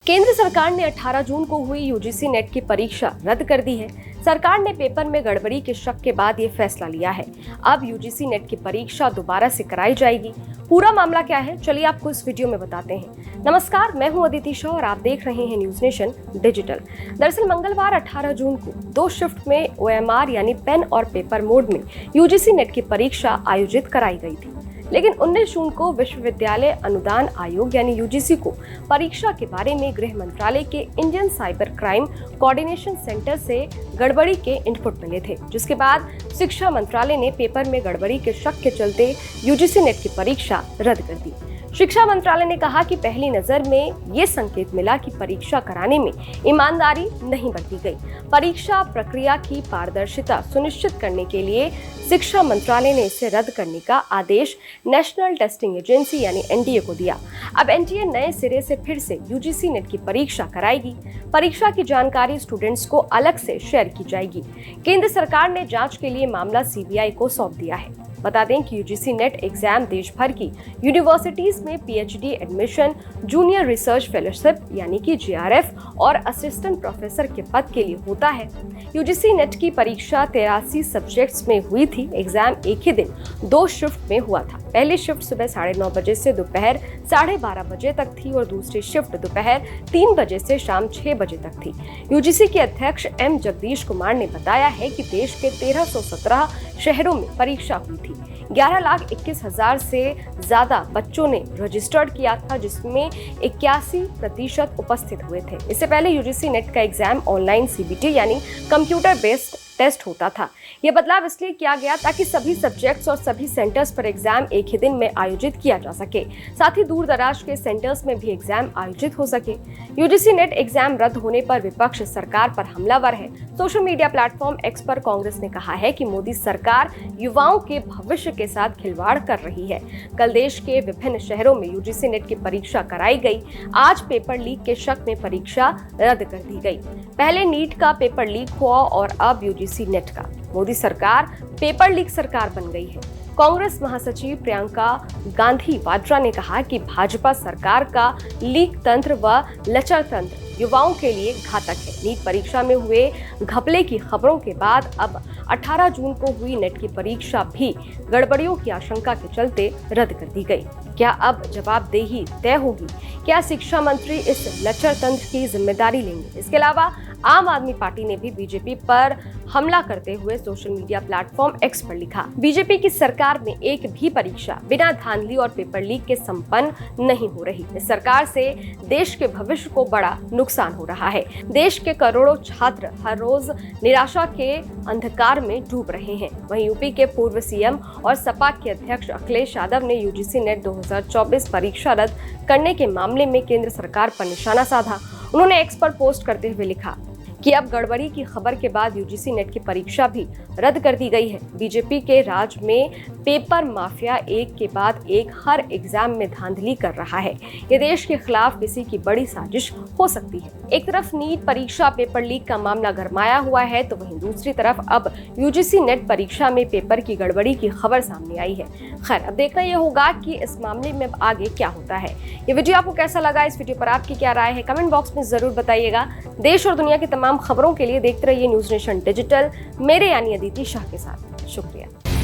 केंद्र सरकार ने 18 जून को हुई यूजीसी नेट की परीक्षा रद्द कर दी है। सरकार ने पेपर में गड़बड़ी के शक के बाद ये फैसला लिया है। अब यूजीसी नेट की परीक्षा दोबारा से कराई जाएगी। पूरा मामला क्या है, चलिए आपको इस वीडियो में बताते हैं। नमस्कार, मैं हूं अदिति शाह और आप देख रहे हैं न्यूज नेशन डिजिटल। दरअसल मंगलवार 18 जून को 2 शिफ्ट में OMR यानी पेन और पेपर मोड में यूजीसी नेट की परीक्षा आयोजित कराई गई थी। लेकिन 19 जून को विश्वविद्यालय अनुदान आयोग यानी यूजीसी को परीक्षा के बारे में गृह मंत्रालय के Indian cyber crime coordination centre से गड़बड़ी के इनपुट मिले थे, जिसके बाद शिक्षा मंत्रालय ने पेपर में गड़बड़ी के शक के चलते यूजीसी नेट की परीक्षा रद्द कर दी। शिक्षा मंत्रालय ने कहा कि पहली नजर में ये संकेत मिला कि परीक्षा कराने में ईमानदारी नहीं बरती गई। परीक्षा प्रक्रिया की पारदर्शिता सुनिश्चित करने के लिए शिक्षा मंत्रालय ने इसे रद्द करने का आदेश नेशनल टेस्टिंग एजेंसी यानी NTA को दिया। अब NTA नए सिरे से फिर से यूजीसी नेट की परीक्षा कराएगी। परीक्षा की जानकारी स्टूडेंट्स को अलग से शेयर की जाएगी। केंद्र सरकार ने जांच के लिए मामला CBI को सौंप दिया है। बता दें कि यूजीसी नेट एग्जाम देश भर की यूनिवर्सिटीज में PhD admission, junior research fellowship यानी कि JRF और असिस्टेंट प्रोफेसर के पद के लिए होता है। यूजीसी नेट की परीक्षा 83 सब्जेक्ट्स में हुई थी। एग्जाम एक ही दिन 2 शिफ्ट में हुआ था। पहली शिफ्ट सुबह 9:30 बजे से दोपहर 12:30 बजे तक थी और दूसरी शिफ्ट दोपहर 3 बजे से शाम 6 बजे तक थी। यूजीसी के अध्यक्ष M जगदीश कुमार ने बताया है कि देश के 1317 शहरों में परीक्षा हुई थी। 11,21,000 से ज्यादा बच्चों ने रजिस्टर्ड किया था, जिसमें 81% उपस्थित हुए थे। इससे पहले यूजीसी नेट का एग्जाम ऑनलाइन CBT यानी कंप्यूटर बेस्ड टेस्ट होता था। यह बदलाव इसलिए किया गया ताकि सभी सब्जेक्ट्स और सभी सेंटर्स पर एग्जाम एक ही दिन में आयोजित किया जा सके, साथ ही दूर दराज के सेंटर्स में भी एग्जाम आयोजित हो सके। यूजीसी नेट एग्जाम रद्द होने पर विपक्ष सरकार पर हमलावर है। सोशल मीडिया प्लेटफॉर्म X पर कांग्रेस ने कहा है कि मोदी सरकार युवाओं के भविष्य के साथ खिलवाड़ कर रही है। कल देश के विभिन्न शहरों में यूजीसी नेट की परीक्षा कराई गई। आज पेपर लीक के शक में परीक्षा रद्द कर दी गई। पहले नीट का पेपर लीक हुआ और अब यूजीसी नेट का। मोदी सरकार पेपर लीक सरकार बन गई है। कांग्रेस महासचिव प्रियंका गांधी वाड्रा ने कहा कि भाजपा सरकार का लीक तंत्र व लचर तंत्र युवाओं के लिए घातक है। नीट परीक्षा में हुए घपले की खबरों के बाद अब 18 जून को हुई नेट की परीक्षा भी गड़बड़ियों की आशंका के चलते रद्द कर दी गई। क्या अब जवाबदेही तय होगी? क्या शिक्षा मंत्री इस लचर तंत्र की जिम्मेदारी लेंगे? इसके अलावा आम आदमी पार्टी ने भी बीजेपी पर हमला करते हुए सोशल मीडिया प्लेटफॉर्म X पर लिखा, बीजेपी की सरकार में एक भी परीक्षा बिना धांधली और पेपर लीक के संपन्न नहीं हो रही। इस सरकार से देश के भविष्य को बड़ा नुकसान हो रहा है। देश के करोड़ों छात्र हर रोज निराशा के अंधकार में डूब रहे हैं। वहीं यूपी के पूर्व CM और सपा के अध्यक्ष अखिलेश यादव ने यूजीसी नेट 2024 परीक्षा रद्द करने के मामले में केंद्र सरकार पर निशाना साधा। उन्होंने X पर पोस्ट करते हुए लिखा कि अब गड़बड़ी की खबर के बाद यूजीसी नेट की परीक्षा भी रद्द कर दी गई है। बीजेपी के राज में पेपर माफिया एक के बाद एक हर एग्जाम में धांधली कर रहा है। ये देश के खिलाफ किसी की बड़ी साजिश हो सकती है। एक तरफ नीट परीक्षा पेपर लीक का मामला गरमाया हुआ है, तो वहीं दूसरी तरफ अब यूजीसी नेट परीक्षा में पेपर की गड़बड़ी की खबर सामने आई है। खैर, अब देखना यह होगा कि इस मामले में अब आगे क्या होता है। ये वीडियो आपको कैसा लगा? इस वीडियो पर आपकी क्या राय है? कमेंट बॉक्स में जरूर बताइएगा। देश और दुनिया की तमाम खबरों के लिए देखते रहिए न्यूज नेशन डिजिटल, मेरे यानी अदिति शाह के साथ। शुक्रिया।